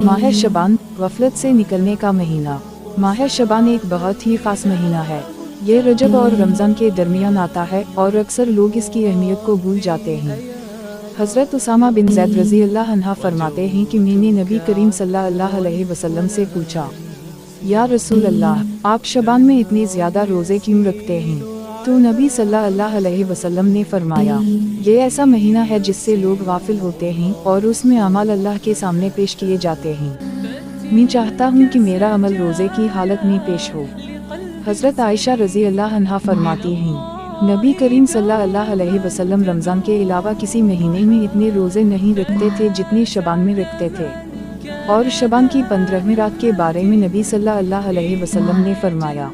माह शबान, गफलत से निकलने का महीना। माह शबान एक बहुत ही ख़ास महीना है। ये रजब और रमज़ान के दरमियान आता है और अक्सर लोग इसकी अहमियत को भूल जाते हैं। हज़रत उसामा बिन ज़ैद रज़ी अल्लाह अन्हा फरमाते हैं कि मैंने नबी करीम सल्लल्लाहु अलैहि वसल्लम से पूछा, या रसूल अल्लाह, आप शबान में इतने ज़्यादा रोज़े क्यों रखते हैं? तो नबी सल्लल्लाहु अलैहि वसल्लम ने फरमाया, ये ऐसा महीना है जिससे लोग गाफिल होते हैं और उसमें अमल अल्लाह के सामने पेश किए जाते हैं। मैं चाहता हूँ कि मेरा अमल रोज़े की हालत में पेश हो। हज़रत आयशा रज़ी अल्लाह अन्हा फरमाती हैं, नबी करीम सल्लल्लाहु अलैहि वसल्लम रमज़ान के अलावा किसी महीने में इतने रोज़े नहीं रखते थे जितने शबान में रखते थे। और शबान की 15वीं रात के बारे में नबी सल्लल्लाहु अलैहि वसल्लम ने फरमाया,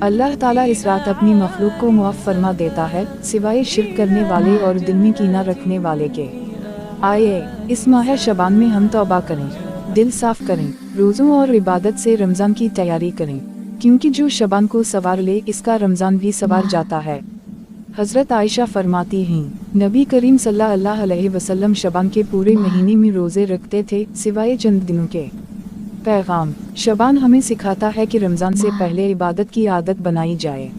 अल्लाह ताला इस रात अपनी मखलूक को मुआफ़ फरमा देता है सिवाय शिर्क करने वाले और दिल में कीना रखने वाले के। आइए इस माह शबान में हम तौबा करें, दिल साफ करें, रोज़ों और इबादत से रमज़ान की तैयारी करें, क्योंकि जो शबान को सवार ले इसका रमज़ान भी सवार जाता है। हज़रत आयशा फरमाती हैं, नबी करीम सल्लल्लाहु अलैहि वसल्लम शबान के पूरे महीने में रोज़े रखते थे सिवाय चंद दिनों के। पैगाम, शबान हमें सिखाता है कि रमज़ान से पहले इबादत की आदत बनाई जाए।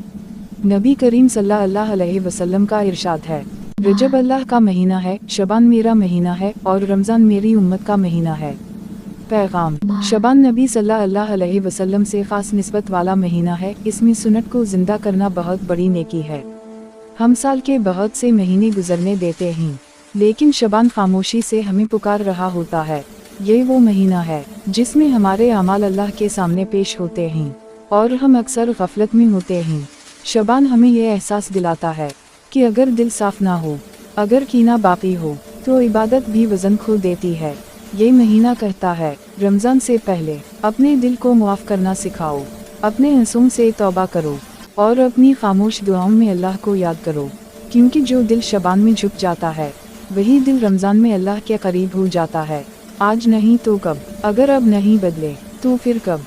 नबी करीम सल्लल्लाहु अलैहि वसल्लम का इरशाद है, रजब अल्लाह का महीना है, शबान मेरा महीना है और रमज़ान मेरी उम्मत का महीना है। पैगाम, शबान नबी सल्लल्लाहु अलैहि वसल्लम से ख़ास निस्बत वाला महीना है। इसमें सुन्नत को ज़िंदा करना बहुत बड़ी नेकी है। हम साल के बहुत से महीने गुजरने देते हैं, लेकिन शबान खामोशी से हमें पुकार रहा होता है। ये वो महीना है जिसमें हमारे अमाल अल्लाह के सामने पेश होते हैं और हम अक्सर गफलत में होते हैं। शबान हमें ये एहसास दिलाता है कि अगर दिल साफ ना हो, अगर कीना बाकी हो, तो इबादत भी वज़न खो देती है। ये महीना कहता है, रमज़ान से पहले अपने दिल को मुआफ़ करना सिखाओ, अपने हसूम से तौबा करो और अपनी खामोश दुआओं में अल्लाह को याद करो, क्योंकि जो दिल शबान में झुक जाता है वही दिल रमज़ान में अल्लाह के करीब हो जाता है। आज नहीं तो कब, अगर अब नहीं बदले तो फिर कब।